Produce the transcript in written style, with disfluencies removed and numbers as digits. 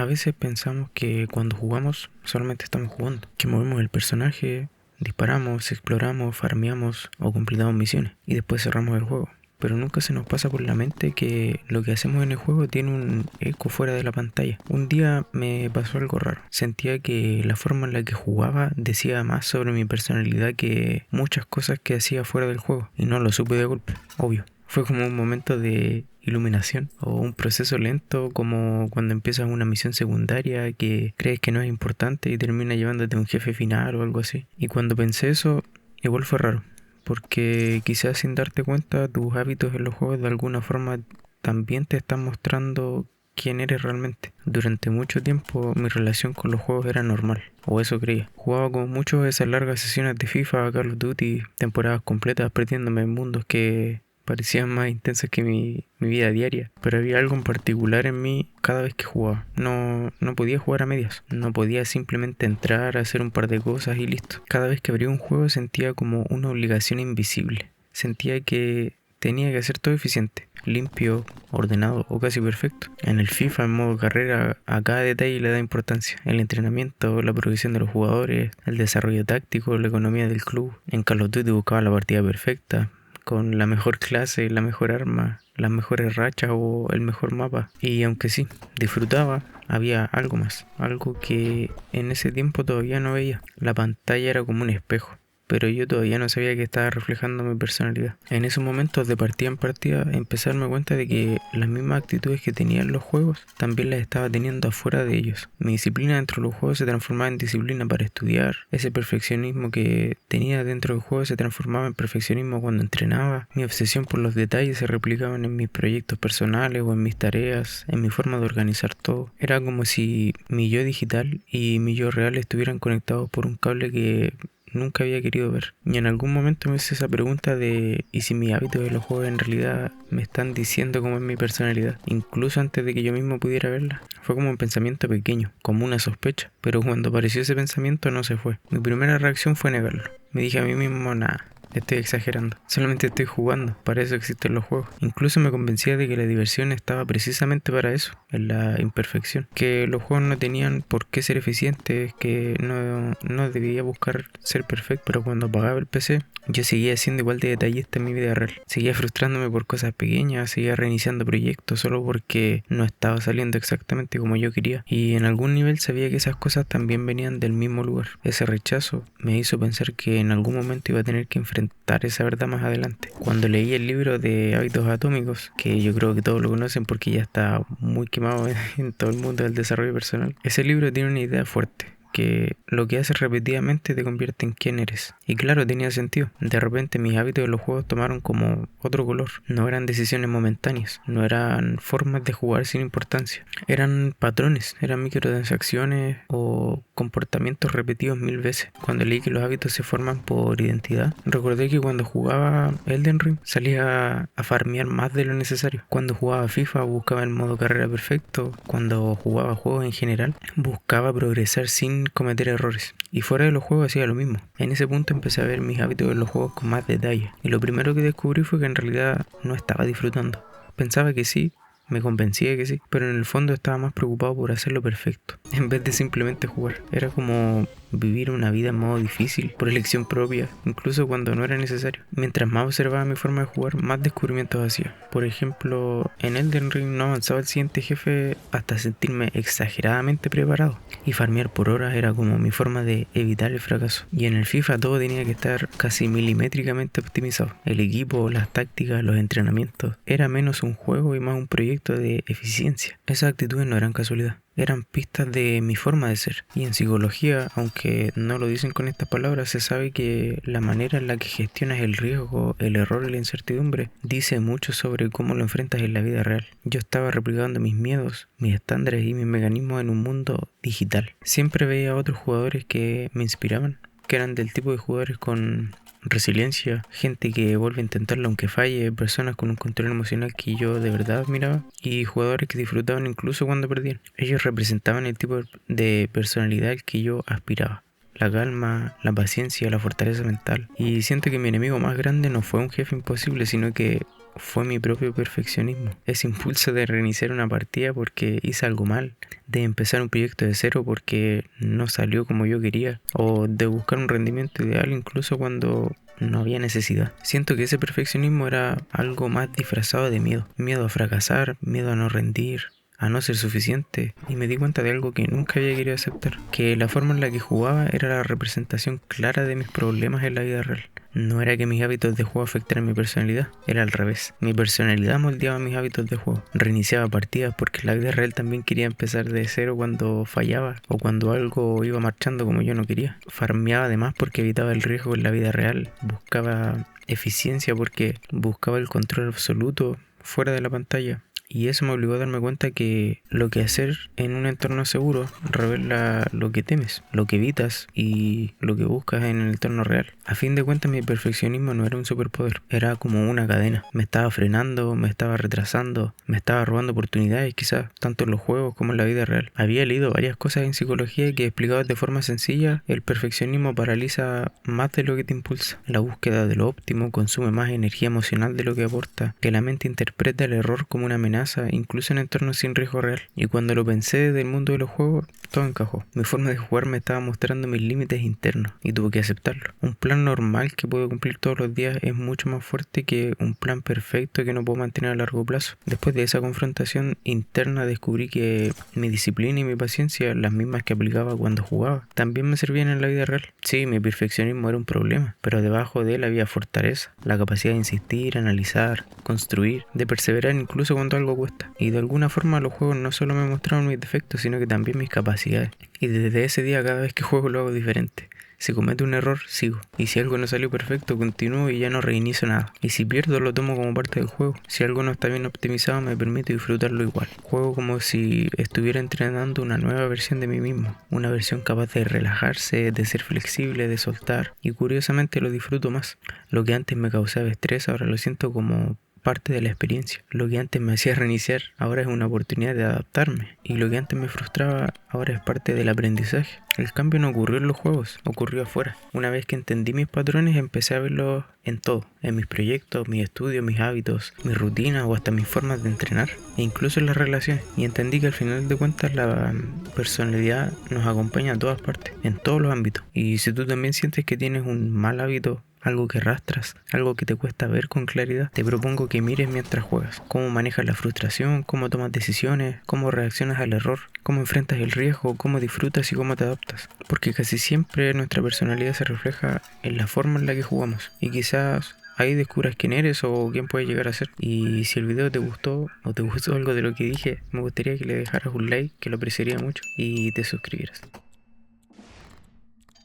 veces pensamos que cuando jugamos solamente estamos jugando, que movemos el personaje, disparamos, exploramos, farmeamos o completamos misiones y después cerramos el juego. Pero nunca se nos pasa por la mente que lo que hacemos en el juego tiene un eco fuera de la pantalla. Un día me pasó algo raro. Sentía que la forma en la que jugaba decía más sobre mi personalidad que muchas cosas que hacía fuera del juego. Y no lo supe de golpe, obvio. Fue como un momento de iluminación o un proceso lento, como cuando empiezas una misión secundaria que crees que no es importante y termina llevándote a un jefe final o algo así. Y cuando pensé eso, igual fue raro, porque quizás sin darte cuenta tus hábitos en los juegos de alguna forma también te están mostrando quién eres realmente. Durante mucho tiempo mi relación con los juegos era normal, o eso creía. Jugaba con muchos de esas largas sesiones de FIFA, Call of Duty, temporadas completas perdiéndome en mundos que parecían más intensos que mi vida diaria. Pero había algo en particular en mí cada vez que jugaba. No podía jugar a medias. No podía simplemente entrar, hacer un par de cosas y listo. Cada vez que abría un juego sentía como una obligación invisible. Sentía que tenía que hacer todo eficiente, limpio, ordenado o casi perfecto. En el FIFA, en modo carrera, a cada detalle le da importancia. El entrenamiento, la progresión de los jugadores, el desarrollo táctico, la economía del club. En Call of Duty buscaba la partida perfecta, con la mejor clase, la mejor arma, las mejores rachas o el mejor mapa. Y aunque sí, disfrutaba, había algo más, algo que en ese tiempo todavía no veía. La pantalla era como un espejo, pero yo todavía no sabía que estaba reflejando mi personalidad. En esos momentos, de partida en partida, empecé a darme cuenta de que las mismas actitudes que tenía en los juegos también las estaba teniendo afuera de ellos. Mi disciplina dentro de los juegos se transformaba en disciplina para estudiar. Ese perfeccionismo que tenía dentro del juego se transformaba en perfeccionismo cuando entrenaba. Mi obsesión por los detalles se replicaban en mis proyectos personales o en mis tareas, en mi forma de organizar todo. Era como si mi yo digital y mi yo real estuvieran conectados por un cable que nunca había querido ver. Y en algún momento me hice esa pregunta de ¿y si mis hábitos de los juegos en realidad me están diciendo cómo es mi personalidad? Incluso antes de que yo mismo pudiera verla. Fue como un pensamiento pequeño, como una sospecha. Pero cuando apareció ese pensamiento no se fue. Mi primera reacción fue negarlo. Me dije a mí mismo, nada, estoy exagerando. Solamente estoy jugando. Para eso existen los juegos. Incluso me convencía de que la diversión estaba precisamente para eso, en la imperfección. Que los juegos no tenían por qué ser eficientes, que no debía buscar ser perfecto. Pero cuando apagaba el PC, yo seguía siendo igual de detallista en mi vida real. Seguía frustrándome por cosas pequeñas, seguía reiniciando proyectos solo porque no estaba saliendo exactamente como yo quería. Y en algún nivel sabía que esas cosas también venían del mismo lugar. Ese rechazo me hizo pensar que en algún momento iba a tener que enfrentar esa verdad más adelante. Cuando leí el libro de Hábitos Atómicos, que yo creo que todos lo conocen porque ya está muy quemado en todo el mundo del desarrollo personal, ese libro tiene una idea fuerte, que lo que haces repetidamente te convierte en quien eres. Y claro, tenía sentido. De repente mis hábitos de los juegos tomaron como otro color. No eran decisiones momentáneas, no eran formas de jugar sin importancia. Eran patrones, eran microtransacciones o comportamientos repetidos 1000 veces. Cuando leí que los hábitos se forman por identidad, recordé que cuando jugaba Elden Ring salía a farmear más de lo necesario. Cuando jugaba FIFA buscaba el modo carrera perfecto. Cuando jugaba juegos en general buscaba progresar sin cometer errores. Y fuera de los juegos hacía lo mismo. En ese punto empecé a ver mis hábitos en los juegos con más detalle. Y lo primero que descubrí fue que en realidad no estaba disfrutando. Pensaba que sí, me convencía de que sí, pero en el fondo estaba más preocupado por hacerlo perfecto, en vez de simplemente jugar. Era como vivir una vida en modo difícil, por elección propia, incluso cuando no era necesario. Mientras más observaba mi forma de jugar, más descubrimientos hacía. Por ejemplo, en Elden Ring no avanzaba el siguiente jefe hasta sentirme exageradamente preparado. Y farmear por horas era como mi forma de evitar el fracaso. Y en el FIFA todo tenía que estar casi milimétricamente optimizado. El equipo, las tácticas, los entrenamientos. Era menos un juego y más un proyecto de eficiencia. Esas actitudes no eran casualidad, eran pistas de mi forma de ser. Y en psicología, aunque no lo dicen con estas palabras, se sabe que la manera en la que gestionas el riesgo, el error y la incertidumbre dice mucho sobre cómo lo enfrentas en la vida real. Yo estaba replicando mis miedos, mis estándares y mis mecanismos en un mundo digital. Siempre veía a otros jugadores que me inspiraban, que eran del tipo de jugadores con resiliencia, gente que vuelve a intentarlo aunque falle, personas con un control emocional que yo de verdad admiraba y jugadores que disfrutaban incluso cuando perdían. Ellos representaban el tipo de personalidad al que yo aspiraba. La calma, la paciencia, la fortaleza mental. Y siento que mi enemigo más grande no fue un jefe imposible, sino que fue mi propio perfeccionismo. Ese impulso de reiniciar una partida porque hice algo mal, de empezar un proyecto de cero porque no salió como yo quería, o de buscar un rendimiento ideal incluso cuando no había necesidad. Siento que ese perfeccionismo era algo más disfrazado de miedo. Miedo a fracasar, miedo a no rendir, a no ser suficiente, y me di cuenta de algo que nunca había querido aceptar, que la forma en la que jugaba era la representación clara de mis problemas en la vida real. No era que mis hábitos de juego afectaran mi personalidad, era al revés. Mi personalidad moldeaba mis hábitos de juego. Reiniciaba partidas porque en la vida real también quería empezar de cero cuando fallaba o cuando algo iba marchando como yo no quería. Farmeaba además porque evitaba el riesgo en la vida real. Buscaba eficiencia porque buscaba el control absoluto fuera de la pantalla. Y eso me obligó a darme cuenta que lo que hacer en un entorno seguro revela lo que temes, lo que evitas y lo que buscas en el entorno real. A fin de cuentas, mi perfeccionismo no era un superpoder, era como una cadena. Me estaba frenando, me estaba retrasando, me estaba robando oportunidades quizás, tanto en los juegos como en la vida real. Había leído varias cosas en psicología que explicadas de forma sencilla, el perfeccionismo paraliza más de lo que te impulsa. La búsqueda de lo óptimo consume más energía emocional de lo que aporta, que la mente interpreta el error como una amenaza, incluso en entornos sin riesgo real. Y cuando lo pensé desde el mundo de los juegos, todo encajó. Mi forma de jugar me estaba mostrando mis límites internos y tuve que aceptarlo. Un plan normal que puedo cumplir todos los días es mucho más fuerte que un plan perfecto que no puedo mantener a largo plazo. Después de esa confrontación interna descubrí que mi disciplina y mi paciencia, las mismas que aplicaba cuando jugaba, también me servían en la vida real. Sí, mi perfeccionismo era un problema, pero debajo de él había fortaleza, la capacidad de insistir, analizar, construir, de perseverar incluso cuando algo cuesta. Y de alguna forma los juegos no solo me mostraron mis defectos, sino que también mis capacidades. Y desde ese día cada vez que juego lo hago diferente. Si cometo un error, sigo. Y si algo no salió perfecto, continúo y ya no reinicio nada. Y si pierdo, lo tomo como parte del juego. Si algo no está bien optimizado, me permito disfrutarlo igual. Juego como si estuviera entrenando una nueva versión de mí mismo. Una versión capaz de relajarse, de ser flexible, de soltar. Y curiosamente lo disfruto más. Lo que antes me causaba estrés, ahora lo siento como parte de la experiencia. Lo que antes me hacía reiniciar, ahora es una oportunidad de adaptarme. Y lo que antes me frustraba, ahora es parte del aprendizaje. El cambio no ocurrió en los juegos, ocurrió afuera. Una vez que entendí mis patrones, empecé a verlos en todo. En mis proyectos, mis estudios, mis hábitos, mis rutinas o hasta mis formas de entrenar. E incluso en las relaciones. Y entendí que al final de cuentas la personalidad nos acompaña a todas partes, en todos los ámbitos. Y si tú también sientes que tienes un mal hábito, algo que arrastras, algo que te cuesta ver con claridad, te propongo que mires mientras juegas. Cómo manejas la frustración, cómo tomas decisiones, cómo reaccionas al error, cómo enfrentas el riesgo, cómo disfrutas y cómo te adaptas. Porque casi siempre nuestra personalidad se refleja en la forma en la que jugamos. Y quizás ahí descubras quién eres o quién puedes llegar a ser. Y si el video te gustó o te gustó algo de lo que dije, me gustaría que le dejaras un like, que lo apreciaría mucho, y te suscribieras.